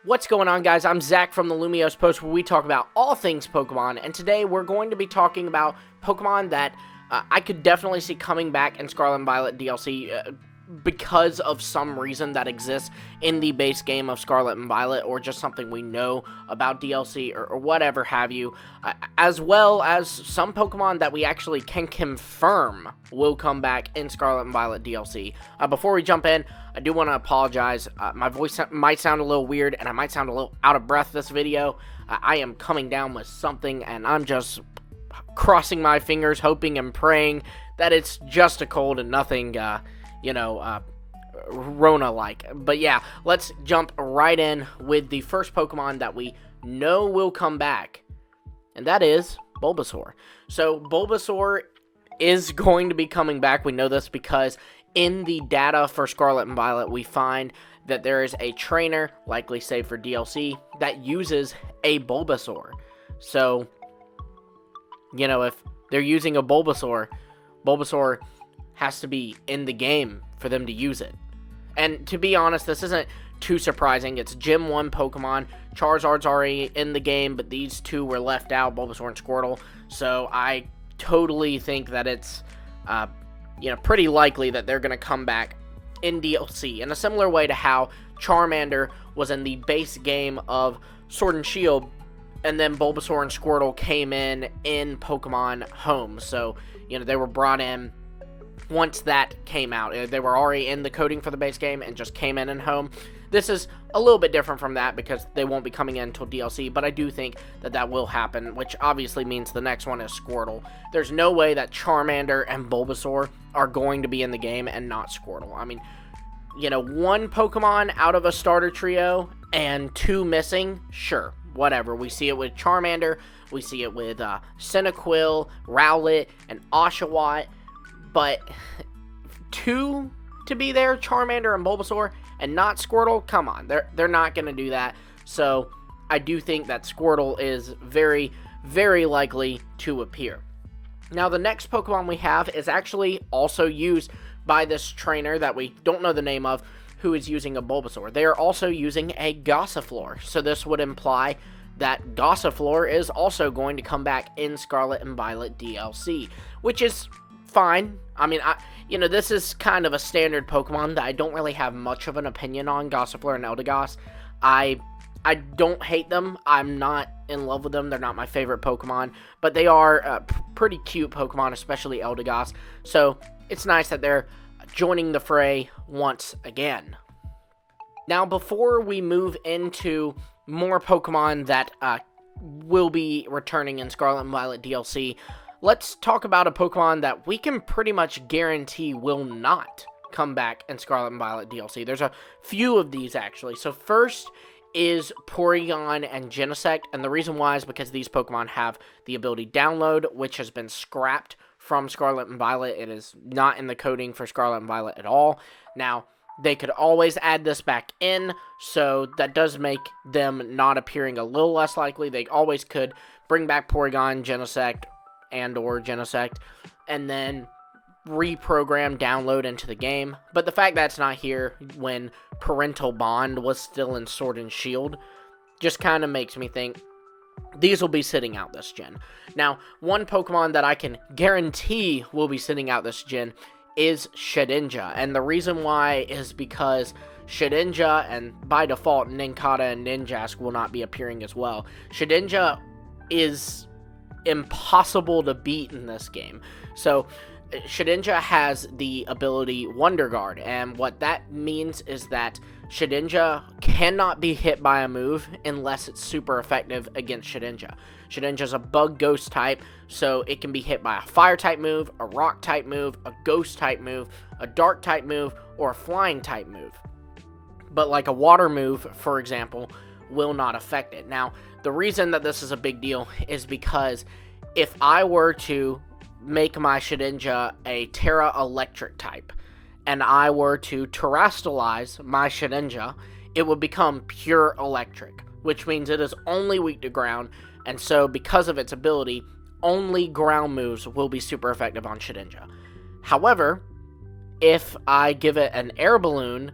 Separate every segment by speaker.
Speaker 1: What's going on, guys? I'm Zach from the Lumios Post, where we talk about all things Pokemon, and today we're going to be talking about Pokemon that I could definitely see coming back in Scarlet and Violet DLC because of some reason that exists in the base game of Scarlet and Violet, or just something we know about DLC, or whatever have you, as well as some Pokemon that we actually can confirm will come back in Scarlet and Violet DLC. Before we jump in, I do want to apologize. My voice might sound a little weird, and I might sound a little out of breath this video. I am coming down with something, and I'm just crossing my fingers, hoping and praying that it's just a cold and nothing, Rona-like. But yeah, let's jump right in with the first Pokemon that we know will come back, and that is Bulbasaur. So Bulbasaur is going to be coming back. We know this because in the data for Scarlet and Violet, we find that there is a trainer, likely saved for DLC, that uses a Bulbasaur. So, if they're using a Bulbasaur has to be in the game for them to use it. And to be honest, this isn't too surprising. It's Gym 1 Pokemon. Charizard's already in the game, but these two were left out, Bulbasaur and Squirtle. So I totally think that it's pretty likely that they're going to come back in DLC, in a similar way to how Charmander was in the base game of Sword and Shield, and then Bulbasaur and Squirtle came in Pokemon Home. So, they were brought in once that came out. They were already in the coding for the base game and just came in Home. This is a little bit different from that because they won't be coming in until DLC, but I do think that will happen, which obviously means the next one is Squirtle. There's no way that Charmander and Bulbasaur are going to be in the game and not Squirtle. I mean, one Pokemon out of a starter trio and two missing, sure, whatever. We see it with Charmander, we see it with Cyndaquil, Rowlet, and Oshawott, but two to be there, Charmander and Bulbasaur, and not Squirtle, come on, they're not going to do that. So I do think that Squirtle is very, very likely to appear. Now, the next Pokemon we have is actually also used by this trainer that we don't know the name of, who is using a Bulbasaur. They are also using a Gossifleur, so this would imply that Gossifleur is also going to come back in Scarlet and Violet DLC, which is fine. I mean, this is kind of a standard Pokemon that I don't really have much of an opinion on, Gossifleur and Eldegoss. I don't hate them. I'm not in love with them. They're not my favorite Pokemon, but they are pretty cute Pokemon, especially Eldegoss. So it's nice that they're joining the fray once again. Now, before we move into more Pokemon that will be returning in Scarlet and Violet DLC, let's talk about a Pokemon that we can pretty much guarantee will not come back in Scarlet and Violet DLC. There's a few of these, actually. So first is Porygon and Genesect, and the reason why is because these Pokemon have the ability Download, which has been scrapped from Scarlet and Violet. It is not in the coding for Scarlet and Violet at all. Now, they could always add this back in, so that does make them not appearing a little less likely. They always could bring back Porygon, Genesect, and/or Genesect, and then reprogram Download into the game. But the fact that's not here when Parental Bond was still in Sword and Shield just kind of makes me think these will be sitting out this gen. Now, one Pokemon that I can guarantee will be sitting out this gen is Shedinja, and the reason why is because Shedinja, and by default Nincada and Ninjask, will not be appearing as well. Shedinja is impossible to beat in this game. So Shedinja has the ability Wonder Guard, and what that means is that Shedinja cannot be hit by a move unless it's super effective against Shedinja. Shedinja is a bug ghost type, so it can be hit by a fire type move, a rock type move, a ghost type move, a dark type move, or a flying type move. But like a water move, for example, will not affect it. Now, the reason that this is a big deal is because if I were to make my Shedinja a Terra Electric type, and I were to Terastallize my Shedinja, it would become pure electric, which means it is only weak to ground, and so because of its ability, only ground moves will be super effective on Shedinja. However, if I give it an air balloon,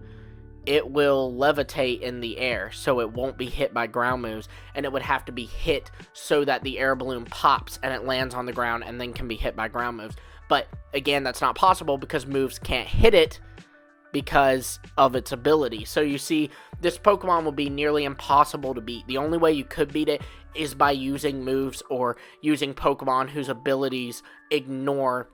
Speaker 1: it will levitate in the air, so it won't be hit by ground moves, and it would have to be hit so that the air balloon pops and it lands on the ground and then can be hit by ground moves. But again, that's not possible because moves can't hit it because of its ability. So you see, this Pokemon will be nearly impossible to beat. The only way you could beat it is by using moves or using Pokemon whose abilities ignore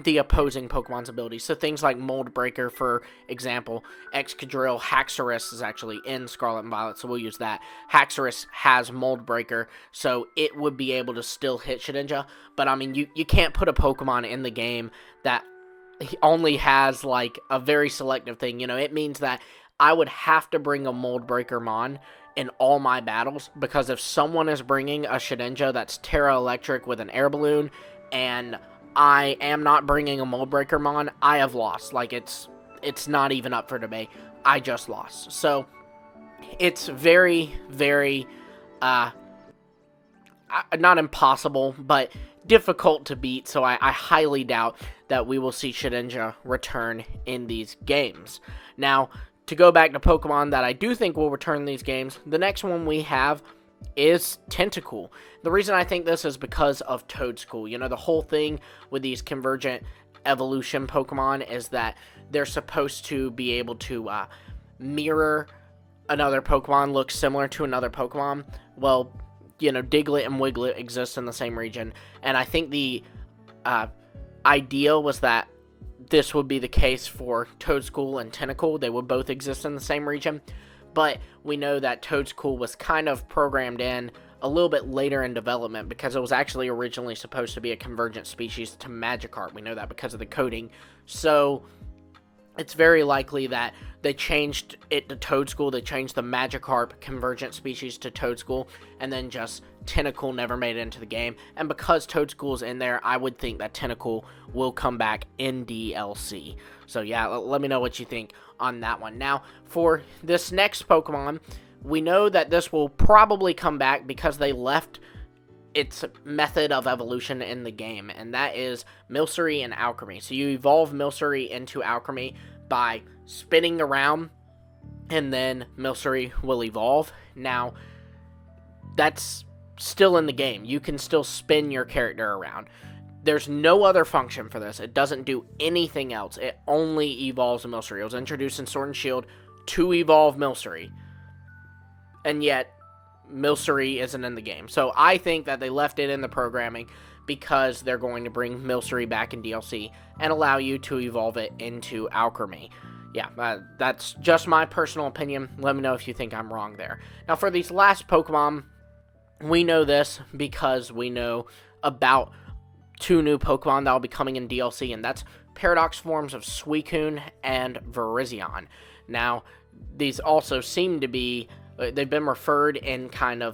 Speaker 1: the opposing Pokemon's abilities. So things like Mold Breaker, for example. Excadrill, Haxorus is actually in Scarlet and Violet, so we'll use that. Haxorus has Mold Breaker, so it would be able to still hit Shedinja. But I mean, you can't put a Pokemon in the game that only has like a very selective thing. You know, it means that I would have to bring a Mold Breaker Mon in all my battles, because if someone is bringing a Shedinja that's Terra Electric with an air balloon, and I am not bringing a Mold Breaker Mon, I have lost. Like, it's not even up for debate. I just lost. So, it's very, very, not impossible, but difficult to beat. So, I highly doubt that we will see Shedinja return in these games. Now, to go back to Pokemon that I do think will return in these games, the next one we have is Tentacool. The reason I think this is because of Toedscool. You know, the whole thing with these convergent evolution Pokemon is that they're supposed to be able to mirror another Pokemon, look similar to another Pokemon. Well, you know, Diglett and Wiglet exist in the same region, and I think the idea was that this would be the case for Toedscool and Tentacool. They would both exist in the same region. But we know that Toedscool was kind of programmed in a little bit later in development, because it was actually originally supposed to be a convergent species to Magikarp. We know that because of the coding. So it's very likely that they changed it to Toedscool. They changed the Magikarp convergent species to Toedscool, and then just Tentacool never made it into the game. And because Toedscool's in there, I would think that Tentacool will come back in DLC. So yeah, let me know what you think on that one. Now, for this next Pokemon, we know that this will probably come back because they left its method of evolution in the game, and that is Milcery and Alchemy. So you evolve Milcery into Alchemy by spinning around, and then Milcery will evolve. Now, that's still in the game. You can still spin your character around. There's no other function for this. It doesn't do anything else. It only evolves a Milcery. It was introduced in Sword and Shield to evolve Milcery, and yet Milcery isn't in the game. So I think that they left it in the programming because they're going to bring Milcery back in DLC and allow you to evolve it into Alchemy. Yeah, that's just my personal opinion. Let me know if you think I'm wrong there. Now, for these last Pokemon, we know this because we know about two new Pokemon that will be coming in DLC, and that's Paradox forms of Suicune and Virizion. Now, these also seem to be, they've been referred in kind of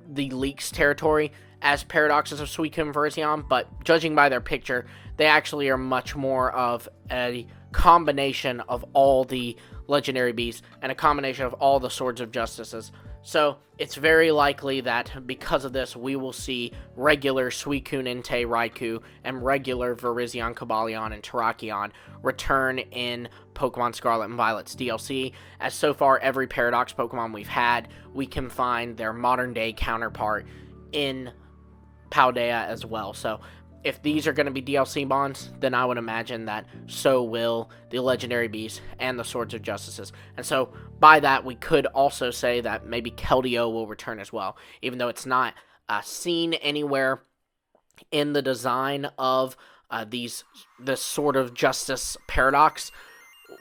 Speaker 1: the leaks territory as Paradoxes of Suicune and Virizion, but judging by their picture, they actually are much more of a combination of all the legendary beasts and a combination of all the Swords of Justices. So it's very likely that because of this, we will see regular Suicune Entei Raikou and regular Virizion, Cobalion, and Terrakion return in Pokemon Scarlet and Violet's DLC, as so far every Paradox Pokemon we've had, we can find their modern-day counterpart in Paldea as well. So if these are going to be DLC bonds, then I would imagine that so will the Legendary Beasts and the Swords of Justices. And so, by that, we could also say that maybe Keldeo will return as well. Even though it's not seen anywhere in the design of this Sword of Justice Paradox,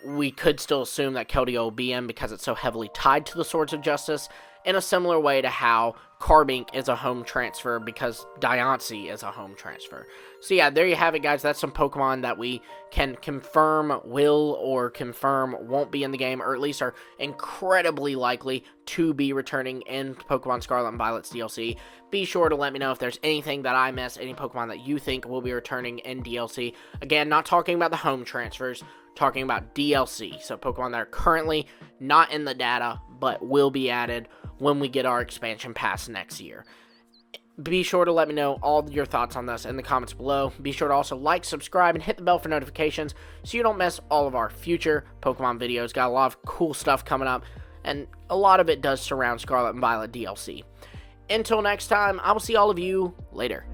Speaker 1: we could still assume that Keldeo will be in because it's so heavily tied to the Swords of Justice, in a similar way to how Carbink is a home transfer because Diancie is a home transfer. So yeah, there you have it, guys. That's some Pokemon that we can confirm will or confirm won't be in the game, or at least are incredibly likely to be returning in Pokemon Scarlet and Violet's DLC. Be sure to let me know if there's anything that I missed, any Pokemon that you think will be returning in DLC. Again, not talking about the home transfers, talking about DLC. So Pokemon that are currently not in the data, but will be added when we get our expansion pass next year. be sure to let me know all your thoughts on this in the comments below. Be sure to also like, subscribe, and hit the bell for notifications so you don't miss all of our future Pokemon videos. Got a lot of cool stuff coming up, and a lot of it does surround Scarlet and Violet DLC. Until next time, I will see all of you later.